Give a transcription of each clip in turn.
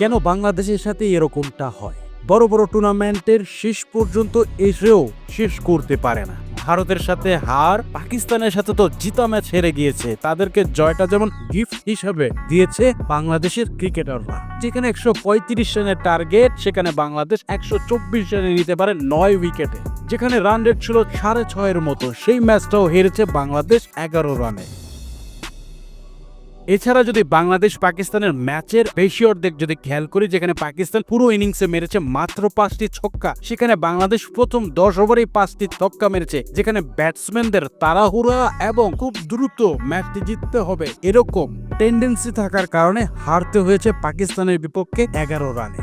কেন বাংলাদেশের সাথে এরকমটা হয়? বড় বড় টুর্নামেন্টের শেষ পর্যন্ত এসেও শেষ করতে পারে না। ভারতের সাথে হার, পাকিস্তানের সাথে তো জিতা ম্যাচ হেরে গিয়েছে, তাদেরকে জয়টা যেমন গিফট হিসাবে দিয়েছে বাংলাদেশের ক্রিকেটাররা। যেখানে 135 রানের টার্গেট, সেখানে বাংলাদেশ 124 রানে নিতে পারে 9 উইকেটে। যেখানে রান রেট ছিল 6.5-এর মতো, সেই ম্যাচটাও হেরেছে বাংলাদেশ 11 রানে। এছাড়া যদি বাংলাদেশ পাকিস্তানের ম্যাচের বেশি অর্ধেক যদি খেয়াল করি, যেখানে পাকিস্তান পুরো ইনিংসে মেরেছে মাত্র 5টি ছক্কা, সেখানে বাংলাদেশ প্রথম 10 ওভারেই 5টি ছক্কা মেরেছে। যেখানে ব্যাটসম্যানদের তাড়াহুড়া এবং খুব দ্রুত ম্যাচটি জিততে হবে এরকম টেন্ডেন্সি থাকার কারণে হারতে হয়েছে পাকিস্তানের বিপক্ষে 11 রানে।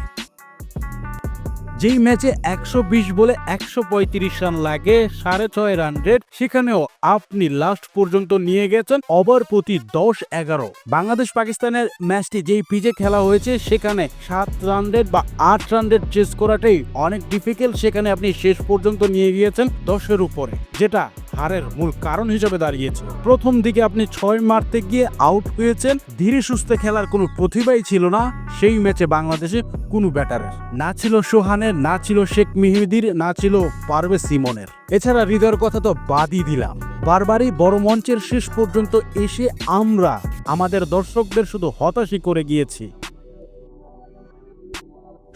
যেই ম্যাচে 120 বলে 135 রান লাগে, 6.5 রান রেট, সেখানেও আপনি লাস্ট পর্যন্ত নিয়ে গেছেন ওভার প্রতি 10-11। বাংলাদেশ পাকিস্তানের ম্যাচটি যেই পিচে খেলা হয়েছে, সেখানে 7 রান রেট বা 8 রান রেট চেস করাটাই অনেক ডিফিকাল্ট। সেখানে আপনি শেষ পর্যন্ত নিয়ে গিয়েছেন 10-এর উপরে, যেটা হারের মূল কারণ হিসেবে দাঁড়িয়েছে। প্রথম দিকে আপনি 6 মারতে গিয়ে আউট হয়েছেন। ধীরে সুস্থে খেলার কোনো প্রতিভাই ছিল না সেই ম্যাচে বাংলাদেশে কোনো ব্যাটারের। না ছিল সোহানের, না ছিল শেখ মেহেদীর, না ছিল পারভেজ ইমনের। এছাড়া হৃদয়ের কথা তো বাদই দিলাম। বারবারই বড় মঞ্চের শেষ পর্যন্ত এসে আমরা আমাদের দর্শকদের শুধু হতাশই করে গিয়েছি।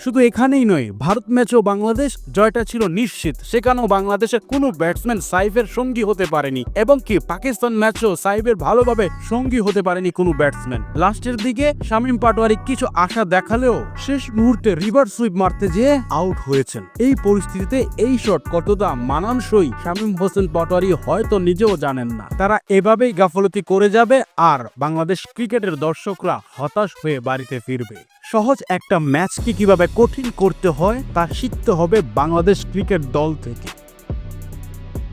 শুধু এখানেই নয়, ভারত ম্যাচেও বাংলাদেশ জয়টা ছিল নিশ্চিত। সেখানেও বাংলাদেশের কোনো ব্যাটসম্যান সাইফের সঙ্গী হতে পারেনি, এবং কি পাকিস্তান ম্যাচেও সাইফের ভালোভাবে সঙ্গী হতে পারেনি কোনো ব্যাটসম্যান। লাস্টের দিকে শামীম পাটোয়ারি কিছু আশা দেখালেও শেষ মুহূর্তে রিভার্স সুইপ মারতে যেয়ে আউট হয়েছেন। এই পরিস্থিতিতে এই শট কতটা মানানসই শামীম হোসেন পাটোয়ারি হয়তো নিজেও জানেন না। তারা এভাবেই গাফলতি করে যাবে আর বাংলাদেশ ক্রিকেটের দর্শকরা হতাশ হয়ে বাড়িতে ফিরবে। সহজ একটা ম্যাচকে কিভাবে কঠিন করতে হয় তা শিখতে হবে বাংলাদেশ ক্রিকেট দল থেকে।